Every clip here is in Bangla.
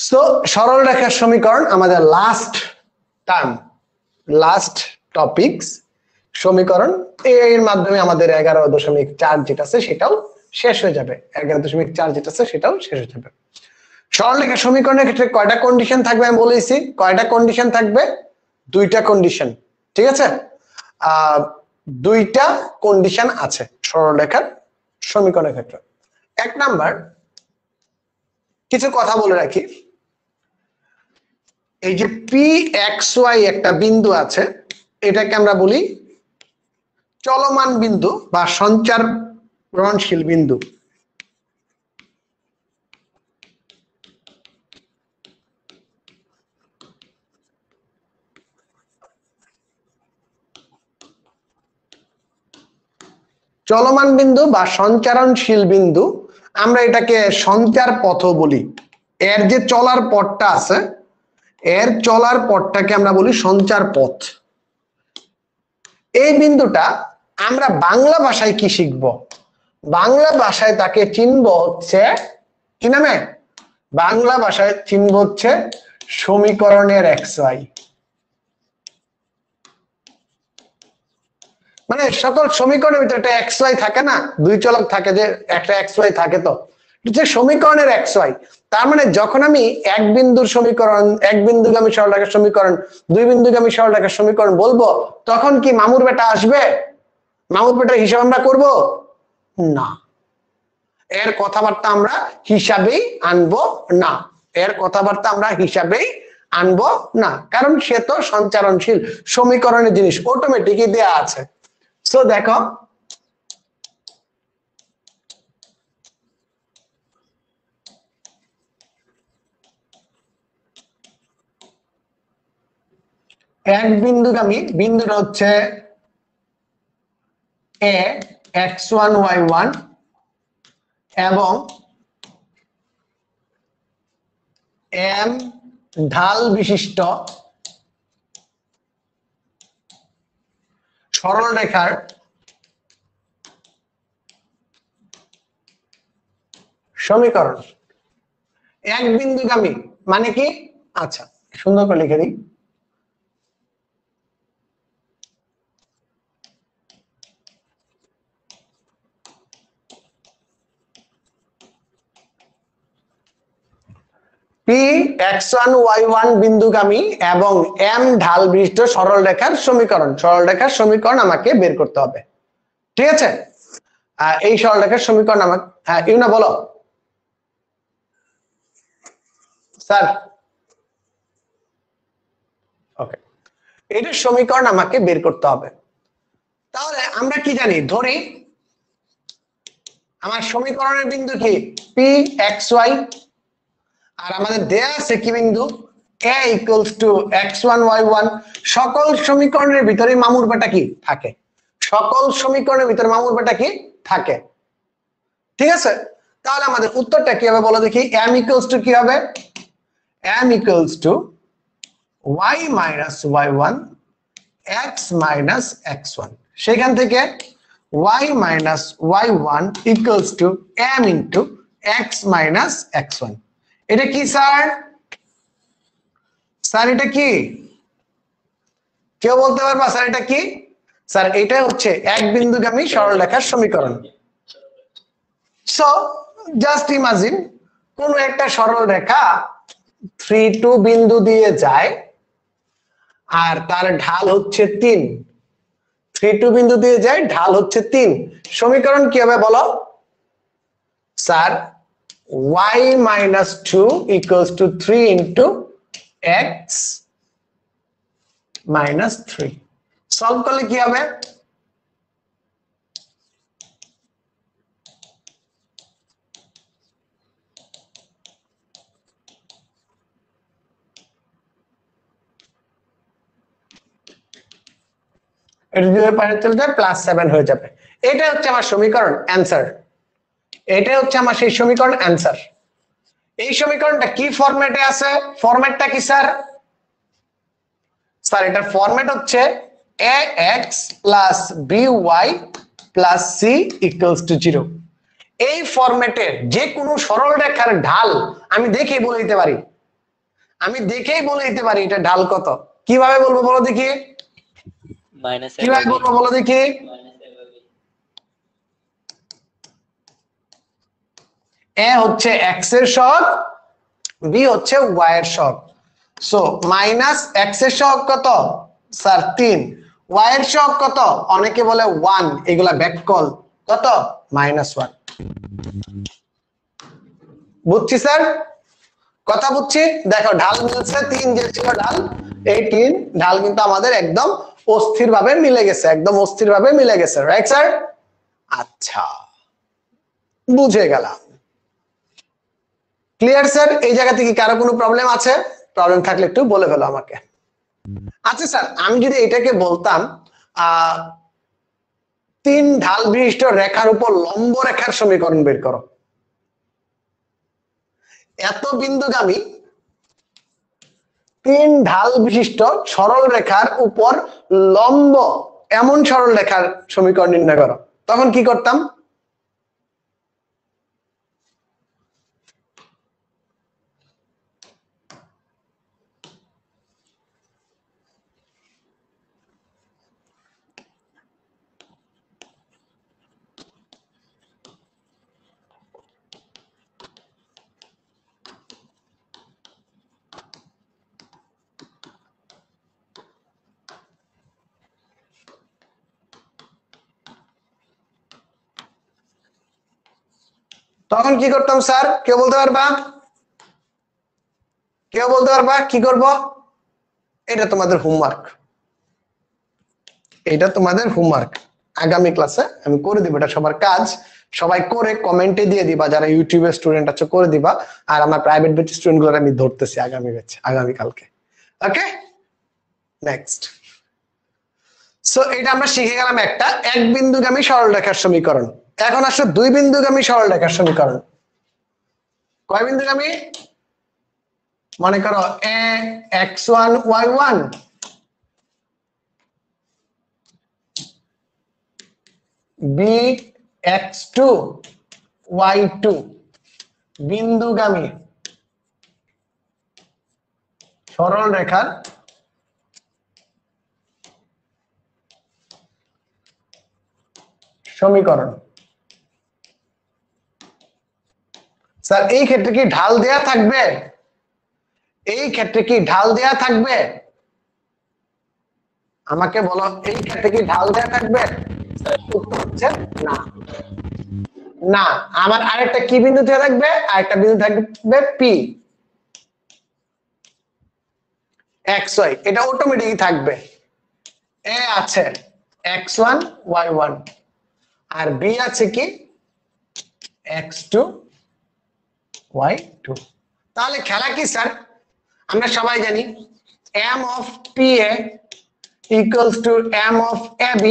সো সরল রেখার সমীকরণ আমাদের লাস্ট টপিকস সমীকরণ এর মাধ্যমে আমাদের 11.4 যেটা আছে সেটাও শেষ হয়ে যাবে। 11.4 যেটা আছে সেটাও শেষ হয়ে যাবে। সরল রেখার সমীকরণের ক্ষেত্রে কয়টা কন্ডিশন থাকবে আমি বলেছি। কয়টা কন্ডিশন থাকবে? দুইটা কন্ডিশন। ঠিক আছে, দুইটা কন্ডিশন আছে সরল রেখার সমীকরণের ক্ষেত্রে। এক নাম্বার, কিছু কথা বলে রাখি, এই যে পি এক্স ওয়াই একটা বিন্দু আছে, এটাকে আমরা বলি চলমান বিন্দু বা সঞ্চারণশীল বিন্দু। চলমান বিন্দু বা সঞ্চারণশীল বিন্দু, আমরা এটাকে সঞ্চার পথ বলি। এর যে চলার পথটা আছে, এর চলার পথটাকে আমরা বলি সঞ্চার পথ। এই বিন্দুটা আমরা বাংলা ভাষায় কি শিখব? বাংলা ভাষায় তাকে চিনব হচ্ছে কি নামে? বাংলা ভাষায় চিনব হচ্ছে সমীকরণের এক্স ওয়াই। মানে সকল সমীকরণের ভিতরে একটা এক্স ওয়াই থাকে না, দুই চলক থাকে, যে একটা এক্স ওয়াই থাকে, তো যে সমীকরণের এক্স ওয়াই। তার মানে যখন আমি এক বিন্দুর সমীকরণ, এক বিন্দুগামী সরল রেখার সমীকরণ, দুই বিন্দুগামী সরল রেখার সমীকরণ বলবো, তখন কি মামুর বেটা আসবে? মামুর বেটার হিসাব আমরা করব না। এর কথাবার্তা আমরা হিসাবেই আনবো না। এর কথাবার্তা আমরা হিসাবেই আনবো না, কারণ সে তো সঞ্চারণশীল সমীকরণের জিনিস, অটোমেটিকই দেয়া আছে। সো দেখো, এক বিন্দুগামী, বিন্দুটা হচ্ছে এ x1 y1 এবং এম ঢাল বিশিষ্ট সরল রেখার সমীকরণ। এক বিন্দুগামী মানে কি? আচ্ছা, সুন্দর করে লিখে দিই। পি x1 y1 বিন্দুগামী এবং এম ঢাল বিশিষ্ট সরল রেখার সমীকরণ। সরল রেখার সমীকরণ আমাকে বের করতে হবে। ঠিক আছে, এই সরল রেখার সমীকরণ আমাকে, হ্যাঁ ইউনা বলো। স্যার ওকে, এটার সমীকরণ আমাকে বের করতে হবে। তাহলে আমরা কি জানি? ধরি আমার সমীকরণের বিন্দু কি? পি এক্স ওয়াই, আর আমাদের দেয়া আছে কি বিন্দু? a equals to x1 y1। সকল সমীকরণের ভিতরে মামুর বেটা কি থাকে? সকল সমীকরণের ভিতরে মামুর বেটা কি থাকে? ঠিক আছে, তাহলে আমাদের উত্তরটা কি হবে বলো দেখি। m equals to কি হবে? m equals to y minus y1 x minus x1। সেখান থেকে y minus y1 equals to m into x minus x1। এটা কি স্যার? স্যার এটা কি? কেউ বলতে পারবা স্যার এটা কি? স্যার এটা হচ্ছে এক বিন্দুগামী সরল রেখার সমীকরণ। সো জাস্ট ইমাজিন, কোন একটা সরল রেখা 3 2 বিন্দু দিয়ে যায় আর তার ঢাল হচ্ছে 3। 3 2 বিন্দু দিয়ে যায়, ঢাল হচ্ছে 3। সমীকরণ কি হবে বলো? Sir y minus 2 equals to 3 into x minus 3। Solve করলে কি হবে? এটা যদি পারে চলে যায় +7 হয়ে যাবে। এটা হচ্ছে আমার সমীকরণ অ্যানসার। এটা হচ্ছে আমার সেই সমীকরণ অ্যানসার। এই সমীকরণটা কি ফরম্যাটে আছে? ফরম্যাটটা কি স্যার? স্যার এটার ফরম্যাট হচ্ছে ax plus by plus c equals to 0। এই ফরম্যাটের যে কোনো সরল রেখার ঢাল আমি দেখে বলে দিতে পারি আমি দেখেই বলে দিতে পারি এটা ঢাল কত। কিভাবে বলবো বলো দেখি, কিভাবে বলবো বলো দেখি? এ হচ্ছে এক্স এর সহগ, বি হচ্ছে ওয়াই এর সহগ। সো মাইনাস এক্স এর সহগ কত স্যার 3, ওয়াই এর সহগ কত অনেকে বলে 1, এগুলা ব্যাককল কত -1। বুঝছি স্যার, কথা বুঝছি। দেখো ঢাল মিলছে, 3 যে ছিল ঢাল, এই 3 ঢাল কিন্তু আমাদের একদম অস্থির ভাবে মিলে গেছে, একদম অস্থির ভাবে মিলে গেছে, রাইট স্যার? আচ্ছা বুঝে গেলাম, ক্লিয়ার স্যার? এই জায়গা থেকে কারো কোনো প্রবলেম আছে? প্রবলেম থাকলে একটু বলে ফেলো আমাকে। আচ্ছা স্যার, আমি যদি এটাকে বলতাম 3 ঢাল বিশিষ্ট রেখার উপর লম্ব রেখার সমীকরণ বের করো। এত বিন্দুগামী 3 ঢাল বিশিষ্ট সরল রেখার উপর লম্ব এমন সরল রেখার সমীকরণ নির্ণয় করো, তখন কি করতাম? তখন কি করতাম স্যার, কেউ বলতে পারবা? কেউ বলতে পারবা কি করব? এটা তোমাদের হোমওয়ার্ক, এটা তোমাদের হোমওয়ার্ক, আগামী ক্লাসে আমি করে দিব, এটা সবার কাজ। সবাই করে কমেন্টে দিয়ে দিবা, যারা ইউটিউবের স্টুডেন্ট আছে করে দিবা, আর আমার প্রাইভেট ব্যাচ স্টুডেন্ট গুলো আমি ধরতেছি আগামী ব্যাচ, আগামী কালকে। Okay next. সো এটা আমরা শিখে গেলাম একটা এক বিন্দুগামী সরল রেখার সমীকরণ। এখন আসো দুই বিন্দুগামী সরল রেখার সমীকরণ। কয় বিন্দুগামী? মনে করো এ x1 y1 B x2 y2 বিন্দুগামী সরল রেখার সমীকরণ। স্যার এই ক্ষেত্রে কি ঢাল দেয়া থাকবে? এই ক্ষেত্রে কি ঢাল দেয়া থাকবে? আমাকে বলো, এই ক্ষেত্রে কি ঢাল দেয়া থাকবে? উত্তর হচ্ছে না। না, আমার আরেকটা কি বিন্দু দেয়া থাকবে? আরেকটা বিন্দু থাকবে পি xy, এটা অটোমেটিকই থাকবে। এ আছে x1 y1 আর বি আছে কি x2 y2। তাহলে খেলা কি স্যার? আমরা সবাই জানি m of pa equals to m of ab,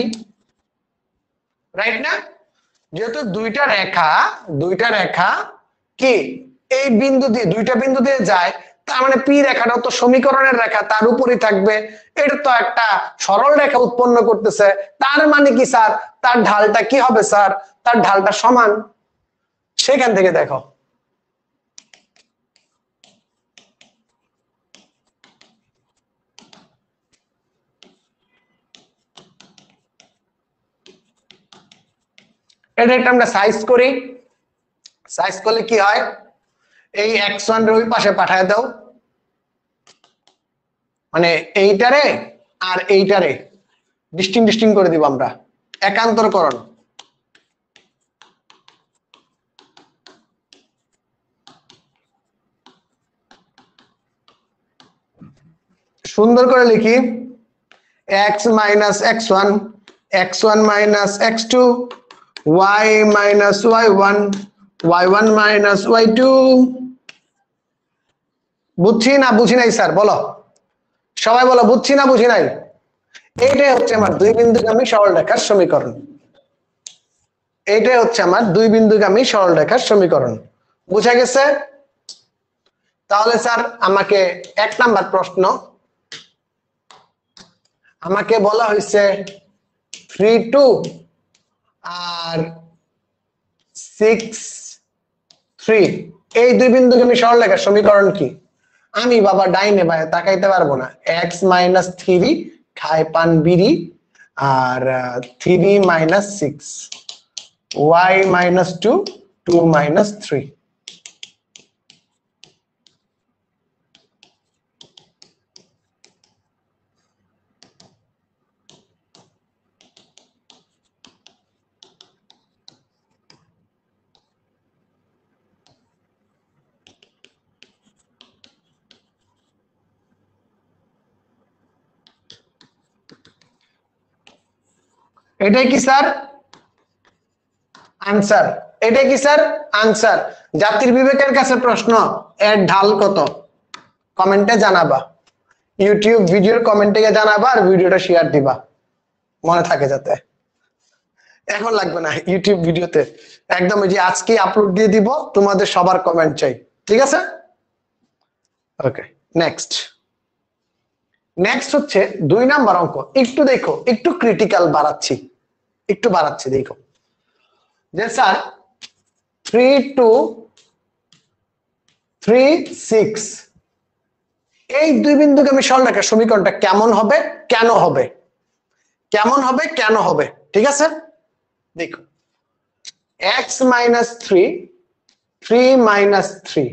right না? যেহেতু দুইটা রেখা কি এই বিন্দু দিয়ে, দুইটা বিন্দু দিয়ে যায়, তার মানে পি রেখাটা তো সমীকরণের রেখা, তার উপরই থাকবে। এটা তো একটা সরল রেখা উৎপন্ন করতেছে, তার মানে কি স্যার তার ঢালটা কি হবে স্যার? তার ঢালটা সমান। সেখান থেকে দেখো এটা একটা আমরা সাইজ করি, সাইজ করলে কি হয়? এই x1 এর ওই পাশে পাঠায় দাও, মানে এইটারে আর এইটারে ডিস্টিং করে দিব আমরা, একান্তরকরণ। সুন্দর করে লিখি x minus x1 x1 minus x2 y minus y1 y1 minus y2। বুঝছি না বুঝি নাই স্যার? বলো সবাই, বলো বুঝছি না বুঝি নাই? এইটাই হচ্ছে আমার দুই বিন্দুগামী সরল রেখার সমীকরণ। এইটাই হচ্ছে আমার দুই বিন্দুগামী সরল রেখার সমীকরণ। বুঝা গেছে? তাহলে স্যার আমাকে 1 নাম্বার প্রশ্ন, আমাকে বলা হয়েছে 3 2 আর 6 3 এই দুই বিন্দুগামী সরল রেখার সমীকরণ কি? আমি বাবা ডাইনে বায়ে তাকাইতে পারবো না। x মাইনাস 3 খায় পান বিড়ি আর 3 মাইনাস 6 y মাইনাস 2 2 মাইনাস 3। এটাই কি স্যার আনসার? এটাই কি স্যার আনসার? জাতির বিবেকের কাছে প্রশ্ন, এর ঢাল কত? কমেন্টে জানাবা, ইউটিউব ভিডিওর কমেন্টে জানাবা আর ভিডিওটা শেয়ার দিবা, মনে থাকে যাতে। এখন লাগবে না, ইউটিউব ভিডিওতে একদম এই যে আজকে আপলোড দিয়ে দিব, তোমাদের সবার কমেন্ট চাই, ঠিক আছে? ওকে, নেক্সট হচ্ছে 2 নাম্বার অঙ্ক। একটু দেখো, একটু ক্রিটিক্যাল বাড়াচ্ছি, একটু বাড়াচ্ছি, দেখো যে স্যার 3 2 3 6 এই দুই বিন্দুগামী সরলরেখার সমীকরণটা কেমন হবে, কেন হবে, কেমন হবে, কেন হবে? ঠিক আছে, দেখো x minus 3 3 minus 3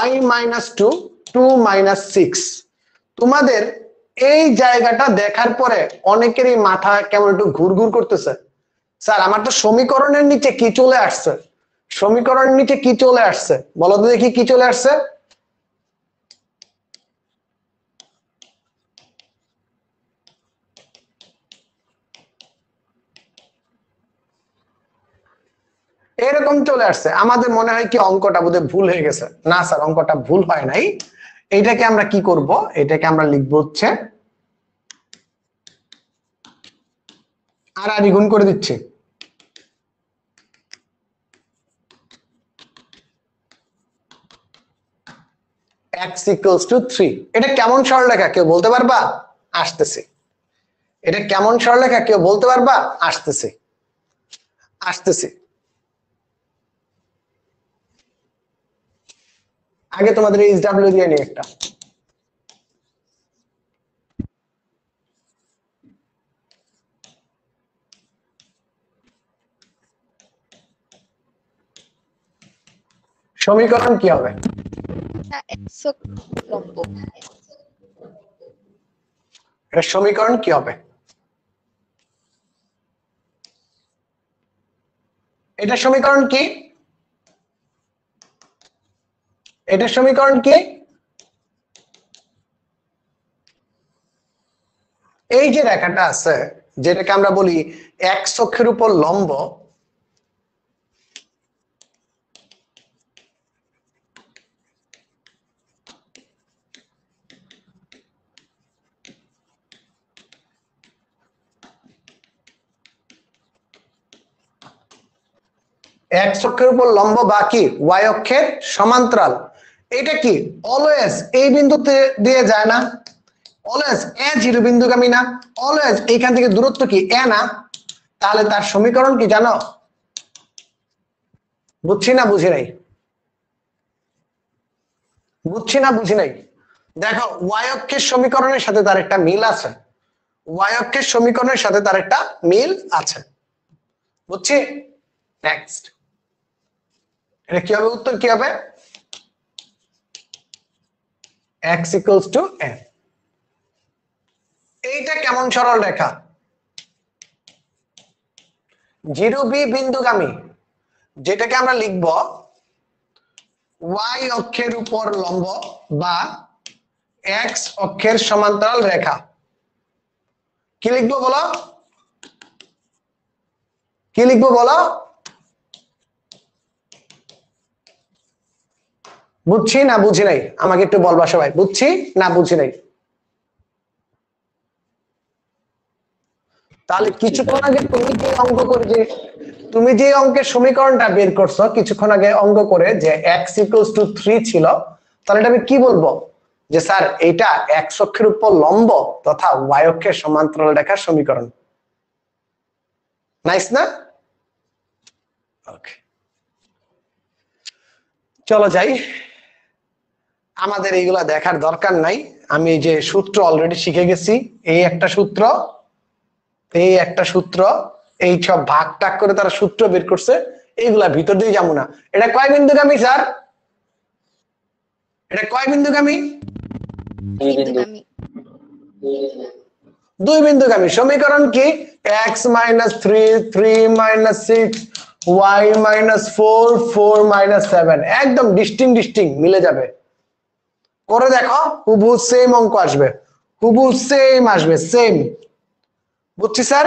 y minus 2 2 minus 6। তোমাদের এই জায়গাটা দেখার পরে অনেকেরই মাথা কেমন একটু ঘুরঘুর করতেছে, স্যার আমার তো সমীকরণের নিচে কি চলে আসছে, সমীকরণের নিচে কি চলে আসছে, বলো তো দেখি কি চলে আসছে? এরকম চলে আসছে। আমাদের মনে হয় কি অঙ্কটা বোধহয় ভুল হয়ে গেছে। না স্যার, অঙ্কটা ভুল হয় নাই। এটাকে আমরা কি করব, এটাকে আমরা লিখবো হচ্ছে আর গুণ করে দিচ্ছি, x equals to 3। এটা কেমন সরলরেখা কেউ বলতে পারবা? আসতেছে। এটা কেমন সরলরেখা কেউ বলতে পারবা? আসতেছে, আসতেছে। আগে তোমাদের এইচ ডাব্লিউ দিয়ে নিই একটা। সমীকরণ কি হবে? এটা সমীকরণ কি হবে? এটা সমীকরণ কি? এটা সমীকরণ কি? এই যে রেখাটা আছে, যেটাকে আমরা বলি x অক্ষের উপর লম্ব, x অক্ষের উপর লম্ব বা কি y অক্ষের সমান্তরাল। এটা কি অলওয়েজ এই বিন্দুতে দিয়ে যায় না? অলওয়েজ এ জিরো বিন্দুগামী না? অলওয়েজ এইখান থেকে দূরত্ব কি এ না? তাহলে তার সমীকরণ কি জানো? বুঝছি না বুঝি নাই? বুঝছি না বুঝি নাই? দেখো y অক্ষের সমীকরণের সাথে তার একটা মিল আছে, y অক্ষের সমীকরণের সাথে তার একটা মিল আছে, বুঝছি? নেক্সট, এটা কি হবে? উত্তর কি হবে? x equals to n। এইটা কেমন সরল রেখা? 0b বিন্দুগামী, যেটাকে আমরা লিখব y অক্ষের উপর লম্ব বা x অক্ষের সমান্তরাল রেখা। কি লিখবো বলো? কি লিখবো বলো? বুঝছি না বুঝি নাই? আমাকে একটু বলবা সবাই, বুঝছি না বুঝি নাই? তাহলে কিছুক্ষণ আগে তুমি যে অঙ্ক করে যে তুমি যে অঙ্কের সমীকরণটা বের করছো কিছুক্ষণ আগে অঙ্ক করে যে x equals to 3 ছিল, তাহলে এটা আমি কি বলবো? যে স্যার এটা x অক্ষের উপর লম্ব তথা y অক্ষের সমান্তরাল রেখার সমীকরণ। নাইস না? ওকে, চলো যাই আমাদের এইগুলা দেখার দরকার নাই, আমি যে সূত্র অলরেডি শিখে গেছি। এই একটা সূত্র, এই একটা সূত্র, এই সব ভাগ টাগ করে তারা সূত্র বের করছে, এইগুলা ভিতর দিয়ে যাবো না। এটা কয় বিন্দুগামী স্যার? এটা কয় বিন্দুগামী? বিন্দুগামী। দুই বিন্দুগামী। সমীকরণ কি? x minus three, three minus six, y minus four, four minus seven. একদম ডিস্টিং মিলে যাবে। করে দেখো, হুবহু সেম অঙ্ক আসবে, হুবহু সেম আসবে, সেম। বুঝছি স্যার?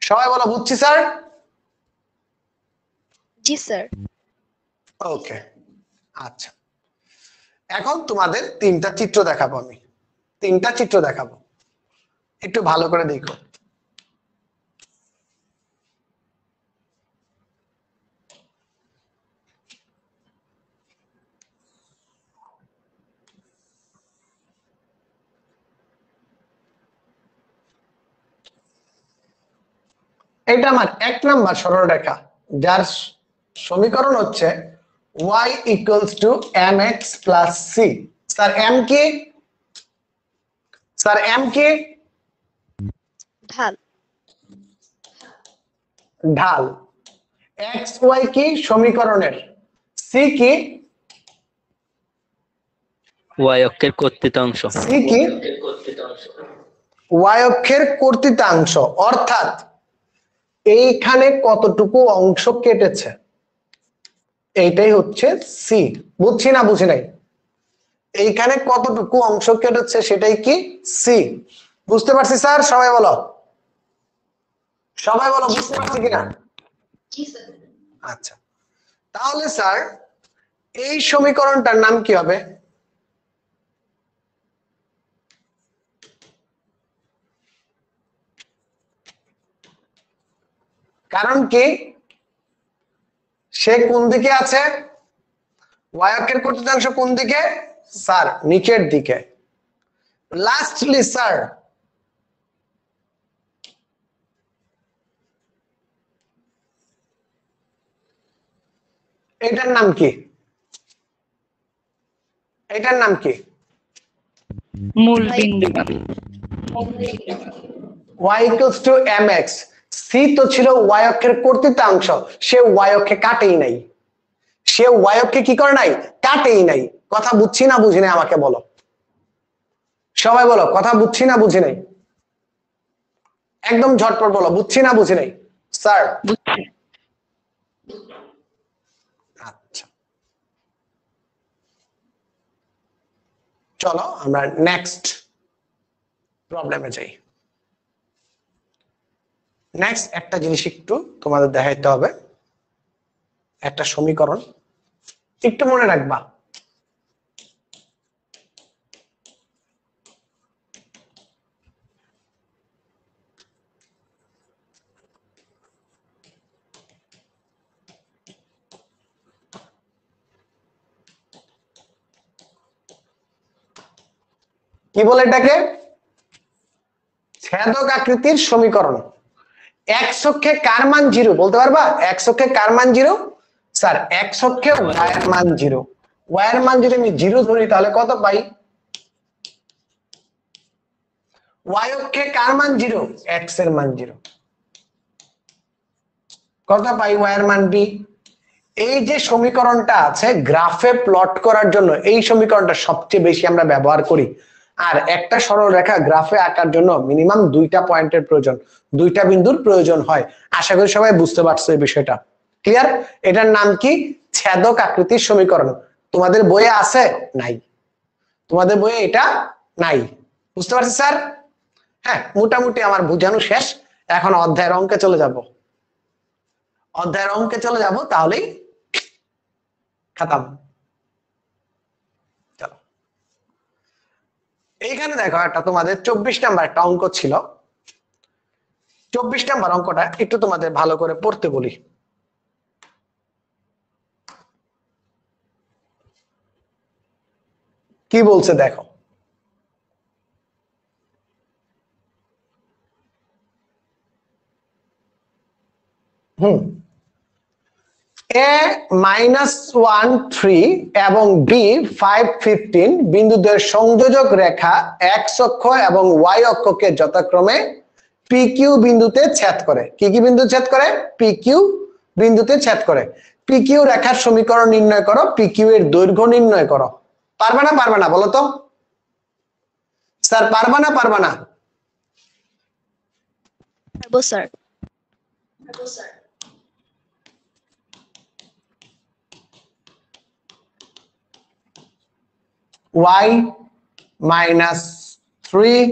সবাই বলো বুঝছি স্যার। জি স্যার। ওকে, আচ্ছা। এখন তোমাদের তিনটা চিত্র দেখাবো, আমি তিনটা চিত্র দেখাবো, একটু ভালো করে দেখো। এটা আমার 1 নাম্বার সরলরেখা, যার সমীকরণ হচ্ছে y equals to mx plus c। Sir m কি? স্যার m কি? ঢাল। ঢাল। x y কি সমীকরণের? c কি? y অক্ষের কর্তৃত্বাংশ। c কি? y অক্ষের কর্তৃত্বাংশ। অর্থাৎ এইখানে কতটুকু অংশ কেটেছে, এইটাই হচ্ছে সি। বুঝছি না বুঝি নাই? এইখানে কতটুকু অংশ কেটেছে সেটাই কি? সি। বুঝতে পারছি স্যার? সবাই বলো, সবাই বলো বুঝতে পারছি কিনা? আচ্ছা, তাহলে স্যার এই সমীকরণটার নাম কি হবে? কারণ কি, সে কোন দিকে আছে? y অক্ষের কর্তৃত্বাংশ কোন দিকে স্যার? নিচের দিকে। লাস্টলি স্যার, এটার নাম কি? এটার নাম কি? মূল বিন্দুগামী। y equals to mx। c তো ছিল y অক্ষের কর্তৃত্বাংশ, সে y অক্ষে কাটেই নাই, সে y অক্ষে কি করে নাই? কাটেই নাই। কথা বুঝছি না বুঝি নাই আমাকে বলো, সবাই বলো কথা বুঝছি না বুঝি নাই? একদম ঝটপট বলো বুঝছি না বুঝি নাই স্যার? বুঝছি। আচ্ছা, চলো আমরা নেক্সট প্রবলেমে যাই। নেক্সট একটা জিনিস একটু তোমাদের দেখাইতে হবে, একটা সমীকরণ একটু মনে রাখবা। কি বলে এটাকে? ছেদক আকৃতির সমীকরণ। এক্স অক্ষে কার মান জিরো বলতে পারবা? এক্স অক্ষে কার মান জিরো? স্যার এক্স অক্ষে ওয়াই এর মান জিরো। ওয়াই এর মান যদি আমি জিরো ধরি তাহলে কত পাই? ওয়াই অক্ষে কার মান জিরো? এক্স এর মান জিরো। কত পাই ওয়াই এর মান বি? এই যে সমীকরণটা আছে গ্রাফে প্লট করার জন্য, এই সমীকরণটা সবচেয়ে বেশি আমরা ব্যবহার করি। আর একটা সরল রেখা গ্রাফে আঁকার জন্য মিনিমাম দুইটা পয়েন্টের প্রয়োজন, দুইটা বিন্দুর প্রয়োজন হয়। আশা করি সবাই বুঝতে পারছো এই বিষয়টা। ক্লিয়ার? এটার নাম কি? ছেদক আকৃতির সমীকরণ। তোমাদের বইয়ে আছে? নাই। তোমাদের বইয়ে এটা নাই। বুঝতে পারছি স্যার? হ্যাঁ, মোটামুটি আমার বোঝানো শেষ। এখন অধ্যায়ের অঙ্কে চলে যাব। অধ্যায়ের অঙ্কে চলে যাব, তাহলেই খতম। চলো, এইখানে দেখো একটা তোমাদের 24 নাম্বার একটা অঙ্ক ছিল। 24 নাম্বার অঙ্কটা একটু তোমাদের ভালো করে পড়তে বলি। কি বলছে দেখো। এ -1 3 এবং বি 5 15 বিন্দুদের সংযোজক রেখা এক্স অক্ষ এবং ওয়াই অক্ষকে যথাক্রমে পি কিউ বিন্দুতে ছেদ করে। কি কি বিন্দু ছেদ করে? পি কিউ বিন্দুতে ছেদ করে। পি কিউ রেখার সমীকরণ নির্ণয় করো, পি কিউ এর দৈর্ঘ্য নির্ণয় করো। পারবে না পারবে না বলো তো স্যার, পারবে না পারবে না? পারবো স্যার। y -3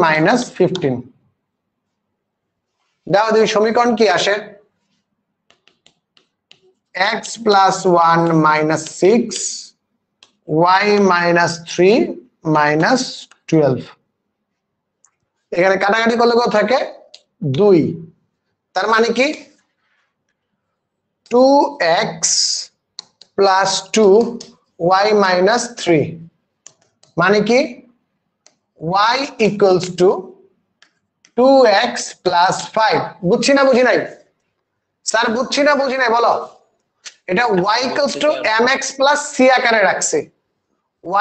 -15 দাও দুই সমীকরণ কি আসে? x + 1 - 6 y -3 -12 এখানে কাটাকাটি করলে কত থাকে? 2। তার মানে কি 2x + 2 y -3 মানে কি y = 2x + 5। বুঝছি না বুঝি নাই স্যার? বুঝছি না বুঝি নাই বলো? এটা y = mx + c আকারে রাখছে,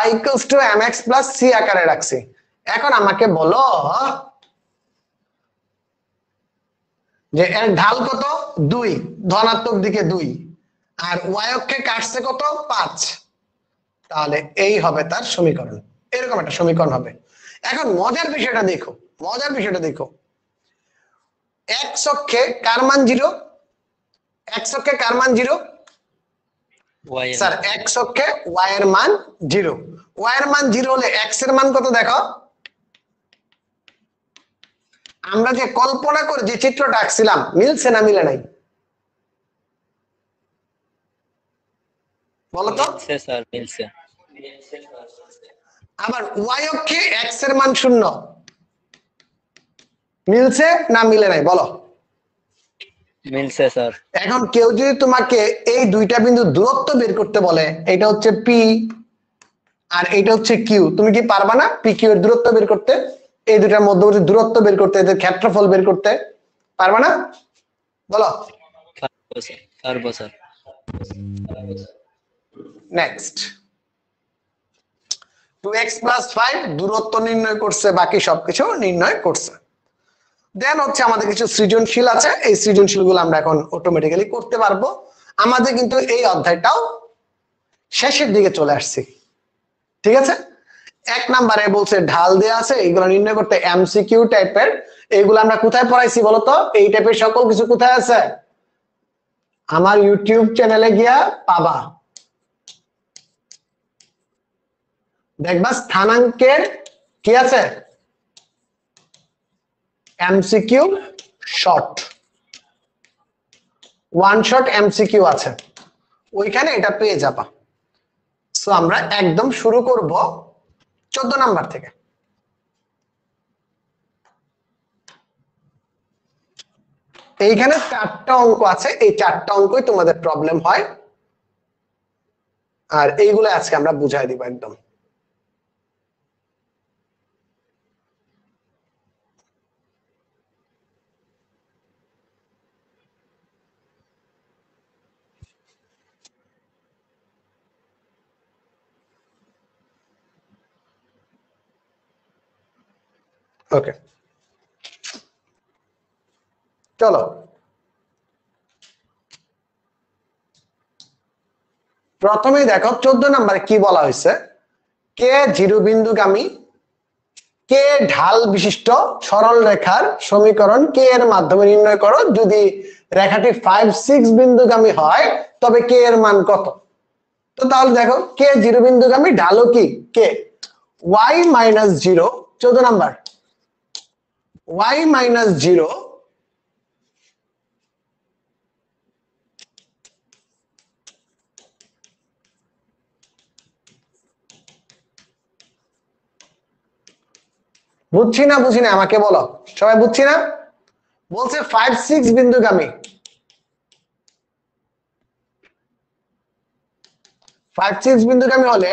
y = mx + c আকারে রাখছে। এখন আমাকে বলো যে এর ঢাল কত? 2, ধনাত্মক দিকে 2, আর y অক্ষে কাটছে কত? 5। তাহলে এই হবে তার সমীকরণ, এরকম একটা সমীকরণ হবে। এখন মজার বিষয়টা দেখো, মজার বিষয়টা দেখো, x অক্ষে কার মান 0? x অক্ষে কার মান 0? ওয়াই স্যার x অক্ষে y এর মান 0। y এর মান 0 হলে x এর মান কত দেখো? আমরা যে কল্পনা করে যে চিত্রটা আঁকছিলাম মিলছে না মিলে নাই বলো তো? মিলছে স্যার, মিলছে। আবার y অক্ষে x এর মান 0, মিলছে না মিলে নাই বলো? মিলছে স্যার। এখন কেউ যদি তোমাকে এই দুইটা বিন্দু দূরত্ব বের করতে বলে, এটা হচ্ছে p আর এটা হচ্ছে q, তুমি কি পারবা না p q এর দূরত্ব বের করতে? এই দুটার মধ্যবর্তী দূরত্ব বের করতে, এদের ক্ষেত্রফল বের করতে পারবা না বলো? পারবো স্যার, পারবো স্যার। নেক্সট 2x + 5 দূরত্ব নির্ণয় করছে, বাকি সবকিছু নির্ণয় করছে। দেন হচ্ছে আমাদের কিছু সৃজনশীল আছে, এই সৃজনশীল গুলো আমরা এখন অটোমেটিক্যালি করতে পারবো। আমাদের কিন্তু এই অধ্যায়টাও শেষের দিকে চলে আসছে, ঠিক আছে? 1 নম্বরে বলছে ঢাল দেয়া আছে, এইগুলো নির্ণয় করতে এমসিকিউ টাইপের। এইগুলো আমরা কোথায় পড়াইছি বলতো? এই টাইপের সকল কিছু কোথায় আছে? আমার ইউটিউব চ্যানেলে গিয়া পাবা, দেখবা স্থানাঙ্কের কি আছে? MCQ short, one shot MCQ আছে, ওইখানে এটা পেয়ে যাবা। সো আমরা একদম শুরু করব 14 নাম্বার থেকে। এইখানে 4টা অঙ্ক আছে, এই 4টা অঙ্কই তোমাদের প্রবলেম হয়, আর এইগুলো আজকে আমরা বুঝাই দিব একদম। ওকে চলো, প্রথমেই দেখো 14 নম্বরে কি বলা হয়েছে? কে জিরো বিন্দুগামী, কে ঢাল বিশিষ্ট সরল রেখার সমীকরণ কে এর মাধ্যমে নির্ণয় করো। যদি রেখাটি 5 6 বিন্দুগামী হয় তবে কে এর মান কত? তো তাহলে দেখো কে জিরো বিন্দুগামী, ঢালও কি কে, y - 0। 14 নাম্বার y - 0 বুঝছি না বুঝি না আমাকে বলো, সবাই বুঝছি না? বলছে 5 6 বিন্দুগামী, 5 6 বিন্দুগামী হলে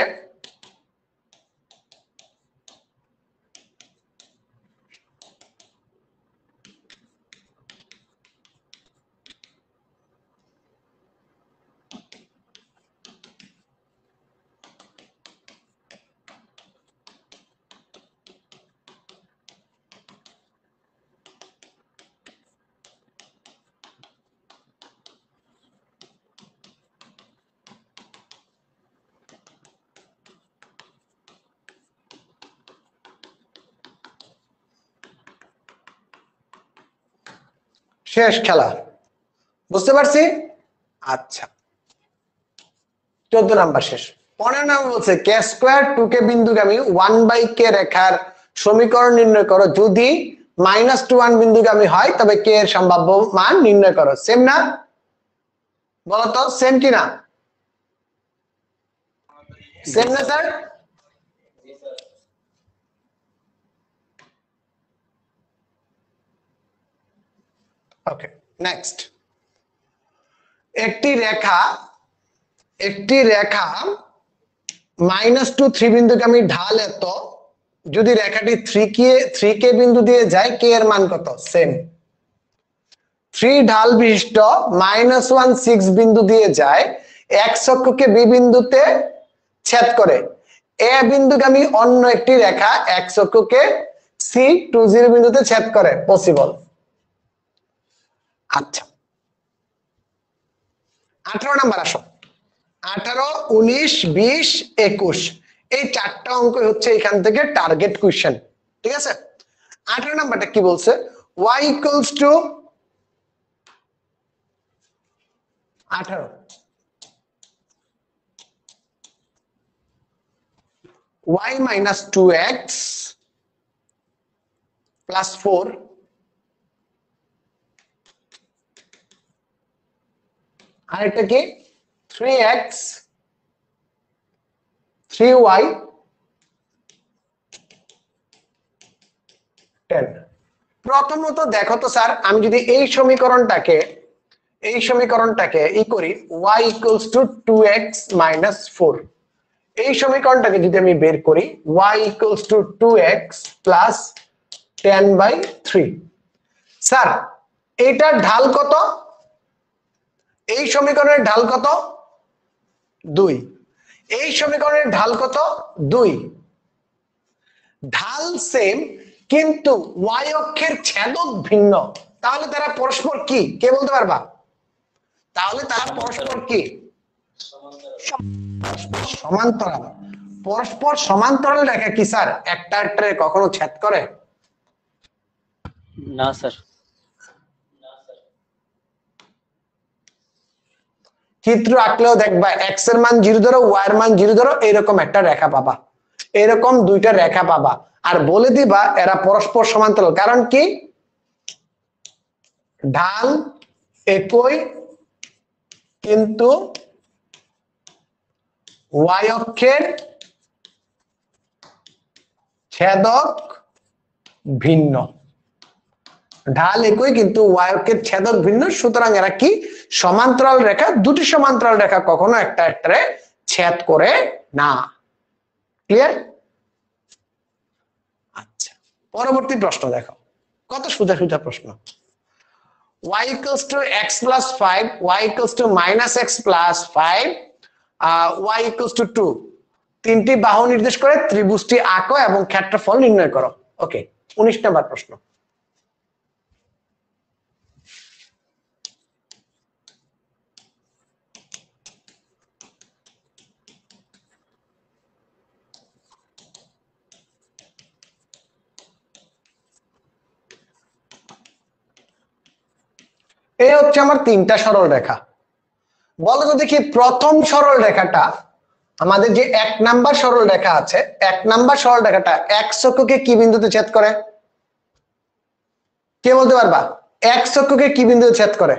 শেষ খেলা, বুঝতে পারছি? আচ্ছা, 14 নাম্বার শেষ। 15 নাম্বার বলছে কে স্কোয়ার 2k বিন্দুগামী 1/k রেখার সমীকরণ নির্ণয় করো, যদি -1 বিন্দুগামী হয় তবে k এর সম্ভাব্য মান নির্ণয় করো। সেম না? বলো তো সেম কি না? সেম না স্যার? ওকে, নেক্সট। একটি রেখা -2 3 বিন্দুগামী ঢাল এত, যদি রেখাটি 3k বিন্দু দিয়ে যায়, k এর মান কত? সেম। 3 ঢাল বিশিষ্ট -1 6 বিন্দু দিয়ে যায়, x অক্ষকে b বিন্দুতে ছেদ করে, a বিন্দুগামী অন্য একটি রেখা x অক্ষকে c 20 বিন্দুতে ছেদ করে, পসিবল। আচ্ছা, 18 নাম্বার আসো। 18, 19, 20, 21 এই 4টা অঙ্ক হচ্ছে এখান থেকে টার্গেট কোশ্চেন, ঠিক আছে? 18 নাম্বারটা কি বলছে? y equals to 18 y minus 2x plus 4 আর এটা কি 3x 3y 10। প্রথমত দেখো তো স্যার, আমি যদি এই সমীকরণটাকে ই করি, y equals to 2x minus 4, এই সমীকরণটাকে যদি আমি বের করি, y equals to 2x plus 10/3। Sir এইটার ঢাল কত? এই সমীকরণের ঢাল কত? 2। এই সমীকরণের ঢাল কত? 2। ঢাল সেম, কিন্তু y অক্ষের ছেদক ভিন্ন। তাহলে তারা পরস্পর কি? কে বলতে পারবা? তাহলে তারা পরস্পর কি? সমান্তরাল। পরস্পর সমান্তরাল রেখা কি স্যার একটা আরেকটারে কখনো ছেদ করে? না স্যার। চিত্র আঁকলেও দেখবা x এর মান 0 ধরো, y এর মান 0 ধরো, এরকম একটা রেখা পাবা, এরকম দুইটা রেখা পাবা, আর বলে দিবা এরা পরস্পর সমান্তরাল। কারণ কি? ঢাল একই, কিন্তু y অক্ষের ছেদক ভিন্ন। ঢাল একই কিন্তু y অক্ষের ছেদক ভিন্ন, সুতরাং এরা কি? সমান্তরাল রেখা। দুটি সমান্তরাল রেখা কখনো একটা একটারে ছেদ করে না। ক্লিয়ার? আচ্ছা, পরবর্তী প্রশ্ন দেখো, কত সোজা সোজা প্রশ্ন। y equals to x plus 5, y equals to minus x plus 5, y equals to 2, তিনটি বাহু নির্দেশ করে ত্রিভুজটি আঁকো এবং ক্ষেত্রফল নির্ণয় করো। ওকে, 19 নম্বর প্রশ্ন। এই হচ্ছে আমার তিনটা সরল রেখা। বলো তো দেখি, প্রথম সরল রেখাটা আমাদের যে 1 নাম্বার সরল রেখা আছে, 1 নাম্বার সরল রেখাটা x অক্ষকে কি বিন্দুতে ছেদ করে? কে বলতে পারবা x অক্ষকে কি বিন্দুতে ছেদ করে?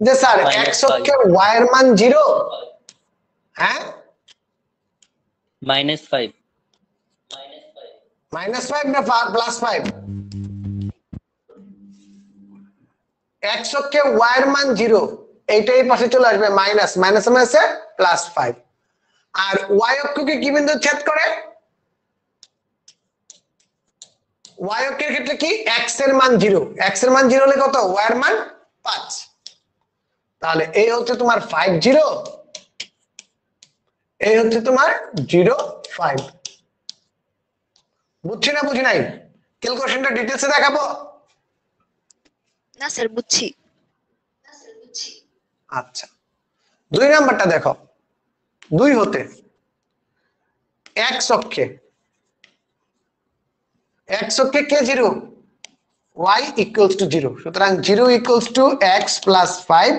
যে স্যার x অক্ষে y এর মান 0, হ্যাঁ -5 -5 না +5? x অক্ষে y এর মান 0, এইটাই পাশে চলে আসবে মাইনাস, মাইনাস মাইনাসে +5। আর y অক্ষকে কি বিন্দু ছেদ করে? y অক্ষের ক্ষেত্রে কি x এর মান 0, x এর মান 0 হলে কত? y এর মান 5। তাহলে এই হচ্ছে তোমার 5 0, এই হচ্ছে তোমার 0 5। বুঝছি না বুঝি নাই? ক্যালকুলেশনটা ডিটেইলসে দেখাবো? না স্যার, বুঝছি। আচ্ছা, 2 নাম্বারটা দেখো। 2 হতে x অক্ষে কে 0, y equals to 0, সুতরাং 0 equals to x plus 5,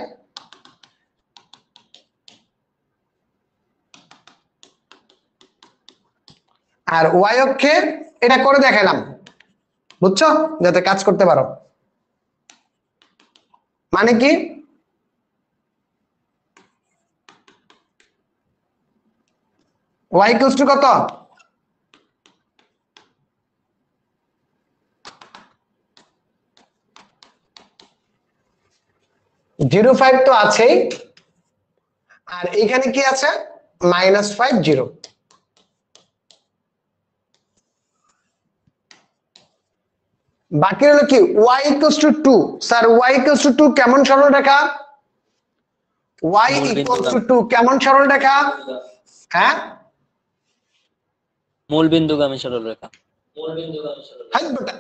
R y অক্ষে এটা করে দেখাইলাম, বুঝছো, যাতে কাজ করতে পারো। মানে কি, y equals to কত, 0.5 তো আছেই, আর এখানে কি আছে, -5 0। বাকি হলো কি y equals to 2। Sir y equals to 2 কেমন সরল রেখা, y equals to 2 কেমন সরল রেখা, হ্যাঁ, মূল বিন্দুগামী সরলরেখা। হাই বেটা,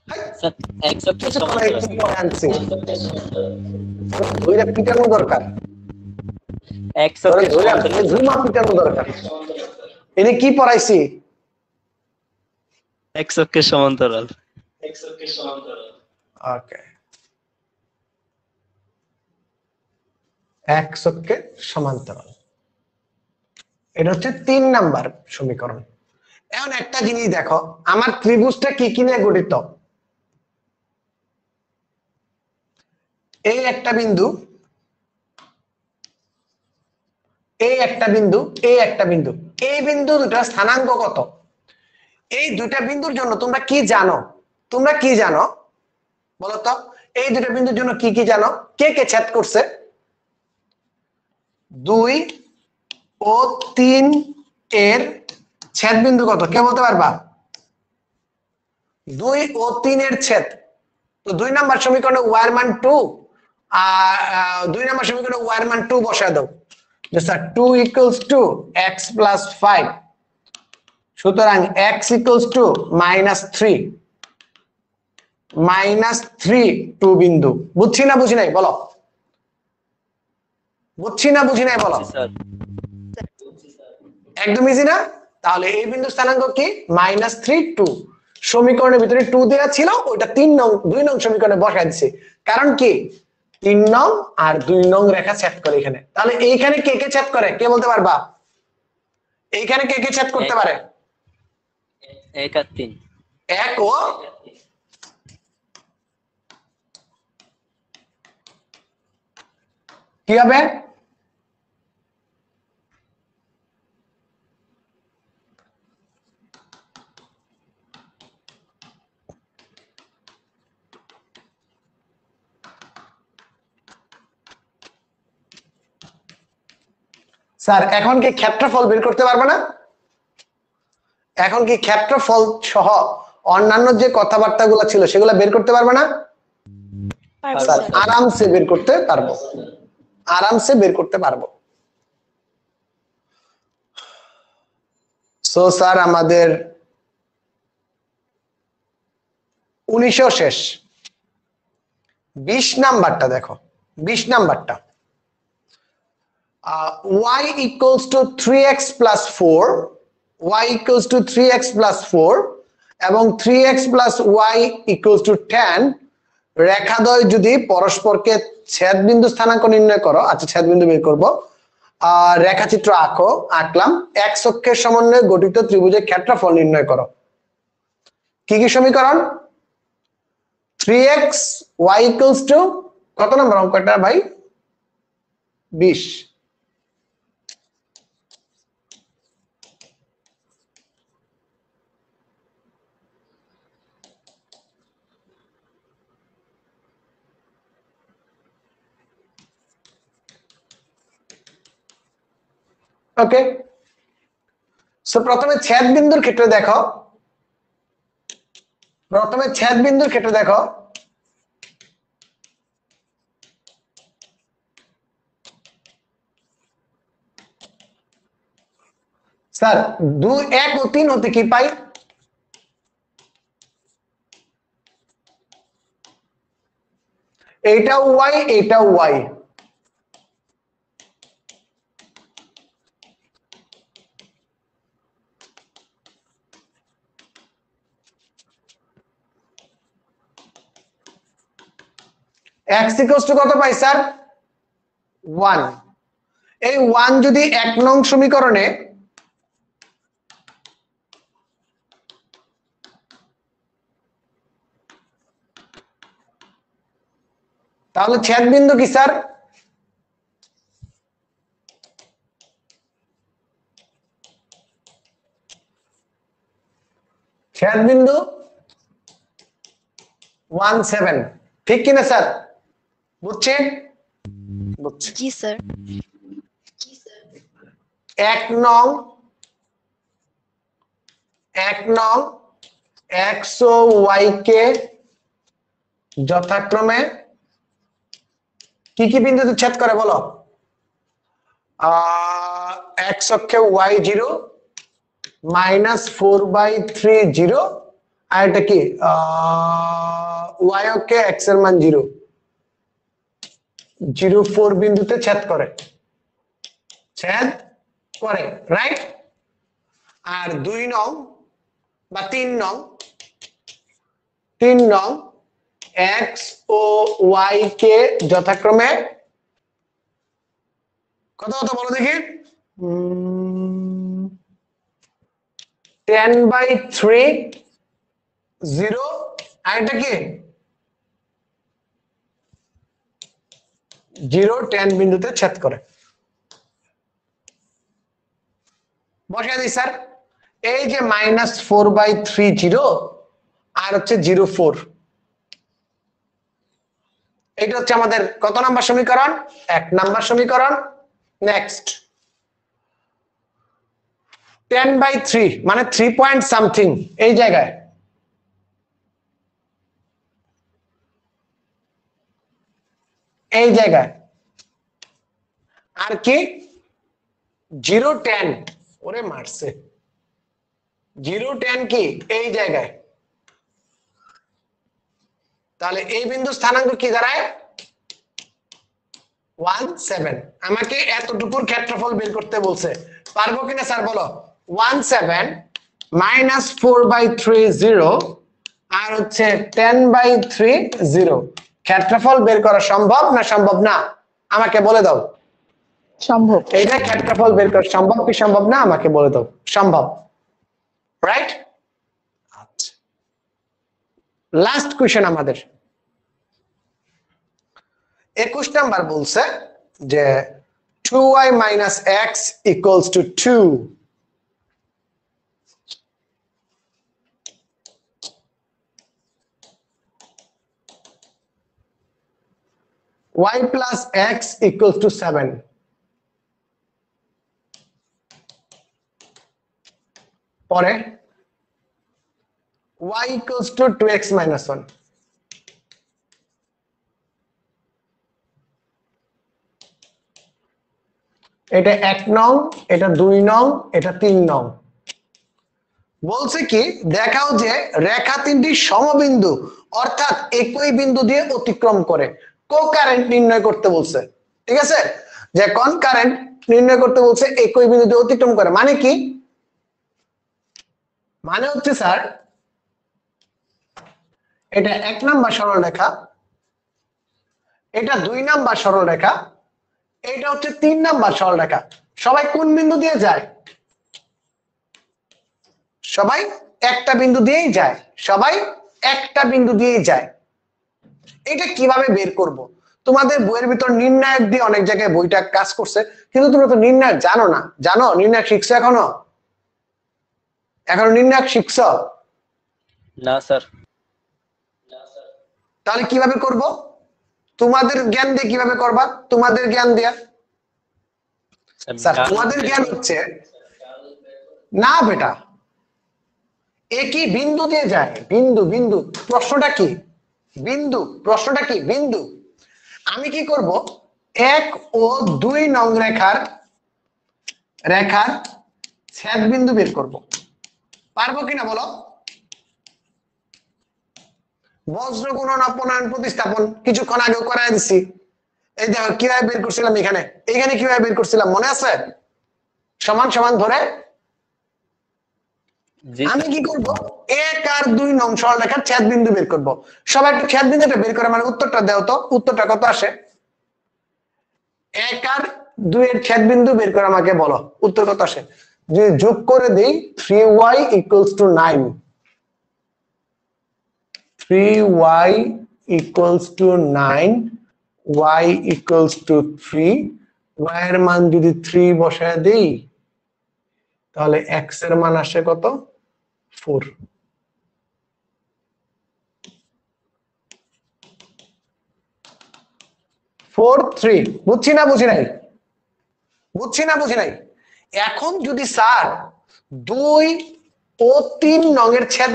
হাই, স্যার x অক্ষের কিছু করে সমান্তরাল। একটু পরে আনছি, ধইরা পিটানো দরকার, x অক্ষের ধইরা সমান্তরাল। ঝুমা পিটানো দরকার। এনে কি পড়াইছি, x অক্ষের সমান্তরাল। ওকে, x অক্ষের সমান্তরাল, এটা হচ্ছে 3 নাম্বার সমীকরণ। এখন একটা জিনিস দেখো, আমার ত্রিভুজটা কি কি নিয়ে গঠিত, এই একটা বিন্দু, এই একটা বিন্দু, এই একটা বিন্দু, এই বিন্দু দুটা স্থানাঙ্ক কত, এই দুইটা বিন্দুর জন্য তোমরা কি জানো, তোমরা কি জানো বলো তো, এই দুইটা বিন্দুর জন্য কি কি জানো, কে কে ছেদ করছে, 2 ও 3 এর ছেদ বিন্দু কত, কে বলতে পারবা, 2 ও 3 এর ছেদ, তো 2 নাম্বার সমীকরণে y এর মান 2, আর 2 নাম্বার সমীকরণে y এর মান 2 বসায় দাও, যে sir 2 equals to x plus 5, সুতরাং x equals to -3, -3 2 বিন্দু। বুঝছি না বুঝি নাই বলো, বুঝছি না বুঝি নাই বলো, স্যার একদম ইজি না। তাহলে এই বিন্দু স্থানাঙ্ক কি, -3 2, সমীকরণের ভিতরে 2 দেওয়া ছিল, ওইটা 3 নং 2 নং সমীকরণে বসাই দিছি, কারণ কি 3 নং আর 2 নং রেখা ছেদ করে এখানে। তাহলে এইখানে কে কে ছেদ করে, কে বলতে পারবা, এইখানে কে কে ছেদ করতে পারে, 1 আর 3। 1 ও কি হবে, স্যার এখন কি ক্ষেত্রফল বের করতে পারবে না, এখন কি ক্ষেত্রফল সহ অন্যান্য যে কথাবার্তাগুলো ছিল সেগুলো বের করতে পারবে না, পারবো স্যার স্যার। আরামসে বের করতে পারবো, আরামসে বের করতে পারবো। সো স্যার আমাদের 19 শেষ, 20 নাম্বারটা দেখো, 20 নাম্বারটা, y equals to 3x plus 4, y equals to 3x plus 4 এবং 3x plus y equals to 10 রেখাদ্বয় যদি পরস্পরকে ছেদ বিন্দু স্থানাঙ্ক নির্ণয় করো, আচ্ছা ছেদ বিন্দু বের করবো, রেখাচিত্র আঁকো, আঁকলাম, x অক্ষের সমন্বয়ে গঠিত ত্রিভুজের ক্ষেত্রফল নির্ণয় করো। কি কি সমীকরণ, 3x y equals to কত নম্বর অঙ্কটা ভাই, 20, ওকে। সো প্রথমে ছেদ বিন্দুর ক্ষেত্রে দেখো, প্রথমে ছেদ বিন্দুর ক্ষেত্রে দেখো, স্যার 2 1 ও 3 হতে কি পাই, এইটাও y এইটাও y, x ইকুয়ালস টু কত পাই স্যার 1। এই 1 যদি 1 নং সমীকরণে তাহলে ছেদ বিন্দু কি স্যার ছেদ বিন্দু 17 ঠিক কিনা স্যার বুঝছেন বুঝছি জি স্যার। 1 নং x ও y কে যথাক্রমে কি কি বিন্দুতে ছেদ করে বলো x অক্ষে y0 -4/3 আর এটা কি y অক্ষে x এর মান 0 0 4 বিন্দুতে ছেদ করে রাইট। আর 2 নং বা 3 নং x ও y কে যথাক্রমে কত কত বলো দেখি 10/3 0 আর এটা কি 0 10 বিন্দুতে ছেদ করে বসাই দিই স্যার এই যে -4/3 আর হচ্ছে 0 4 এটা হচ্ছে আমাদের কত নাম্বার সমীকরণ 1 নাম্বার সমীকরণ। নেক্সট 10/3 মানে 3 পয়েন্ট সামথিং এই জায়গায় আর কি 0 10 ওরে মারছে 0 10 কি এই জায়গায় তাহলে এই বিন্দু স্থানাঙ্ক কি দাঁড়ায় 17 আমাকে এতটুকুর ক্ষেত্রফল বের করতে বলছে পারবো কিনা স্যার বলো 17 -4/3 0 আর হচ্ছে 10/3 0 ক্ষেত্রফল বের করা সম্ভব না সম্ভব না আমাকে বলে দাও সম্ভব। এইটা ক্ষেত্রফল বের করা সম্ভব কি সম্ভব না আমাকে বলে দাও সম্ভব রাইট। আচ্ছা লাস্ট কোশ্চেন আমাদের 21 নাম্বার বলছে যে 2y - x equals to 2 y plus x equals to 7 পরে y equals to 2x - 1 এটা 1 নং এটা 2 নং এটা 3 নং বলছে কি দেখাও যে রেখা তিনটি সমবিন্দু অর্থাৎ একই বিন্দু দিয়ে অতিক্রম করে কোকারেন্ট নির্ণয় করতে বলছে ঠিক আছে যে কোন কারেন্ট নির্ণয় করতে বলছে একই বিন্দু দিয়ে অতিক্রম করে মানে কি মানে হচ্ছে স্যার এটা 1 নাম্বার সরলরেখা এটা 2 নাম্বার সরলরেখা এটা হচ্ছে 3 নাম্বার সরলরেখা সবাই কোন বিন্দু দিয়ে যায় সবাই একটা বিন্দু দিয়েই যায় এটা কিভাবে বের করব তোমাদের বইয়ের ভিতর নির্ণায়ক দিয়ে অনেক জায়গায় বইটা কাজ করছে কিন্তু তোমরা তো নির্ণায়ক জানো না জানো নির্ণায়ক শিখছো এখনো নির্ণায়ক শিখছো না স্যার তাহলে কিভাবে করব তোমাদের জ্ঞান দিয়ে কিভাবে করবা তোমাদের জ্ঞান দিয়া স্যার তোমাদের জ্ঞান হচ্ছে না বেটা একই বিন্দু দিয়ে যায় বিন্দু প্রশ্নটা কি বিন্দু আমি কি করব 1 ও 2 নং রেখার ছেদ বিন্দু বের করব পারবো কিনা বলো বজ্র গুণন অপনয়ন প্রতিস্থাপন কিছুক্ষণ আগেও করাই দিছি এই দেখো কিভাবে বের করছিলাম এখানে কিভাবে বের করছিলাম মনে আছে সমান সমান ধরে জি আমি স্যার। কি করব 1 আর 2 নং সরলরেখার ছেদ বিন্দু বের করব। সবাই একটু ছেদ বিন্দুটা বের করে মানে উত্তরটা দাও তো, উত্তরটা কত আসে? 1 আর 2 এর ছেদ বিন্দু বের করে আমাকে বলো উত্তর কত আসে। যদি যোগ করে দেই 3y = 9, 3y = 9, y = 3, y এর মান যদি 3 বসায় দেই তাহলে x এর মান আসে কত? 4। বুঝছি না বুঝি নাই? বুঝছি না বুঝি নাই? এখন যদি স্যার 2 ও 3 নং এর ছেদ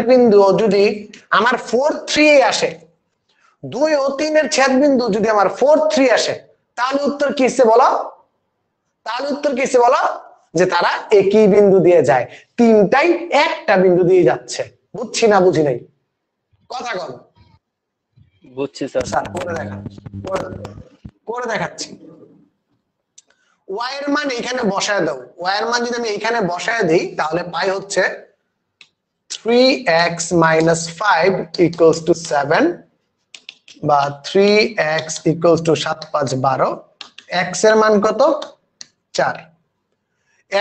বিন্দু যদি আমার 4 3 এ আসে, 2 ও 3 এর ছেদ বিন্দু যদি আমার 4 3 আসে, তাহলে উত্তর কি হচ্ছে বলো? তাহলে উত্তর কি হচ্ছে বলো? যে তারা একই বিন্দু দিয়ে যায়, তিনটাই একটা বিন্দু দিয়ে যাচ্ছে। বুঝছি না বুঝি নাই? কথা কন বুঝছি স্যার। স্যার, করে দেখাচ্ছি। y এর মান এখানে বসায় দাও। y এর মান যদি আমি এখানে বসায় দেই তাহলে পাই হচ্ছে 3x - 5 = 7 বা 3x = 7 5 12। x এর মান কত? 4।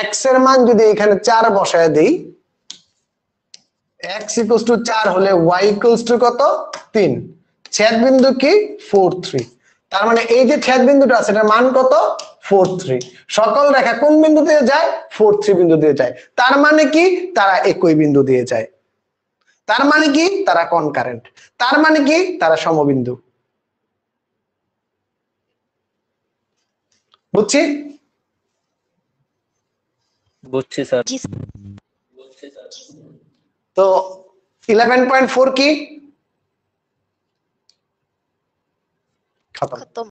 x এর মান যদি এখানে 4 বসায় দেই, x = 4 হলে y = কত? 3। ছেদ বিন্দু কি? 4 3। তার মানে এই যে ছেদ বিন্দুটা আছে এটার মান কত? 4 3। সকল রেখা কোন বিন্দু দিয়ে যায়? 4 3 বিন্দু দিয়ে যায়। তার মানে কি? তারা একই বিন্দু দিয়ে যায়। তার মানে কি? তারা কনকারেন্ট। তার মানে কি? তারা সমবিন্দু। বুঝছি? বুঝছি স্যার। জি তো 11.4 কি? খতম। খতম।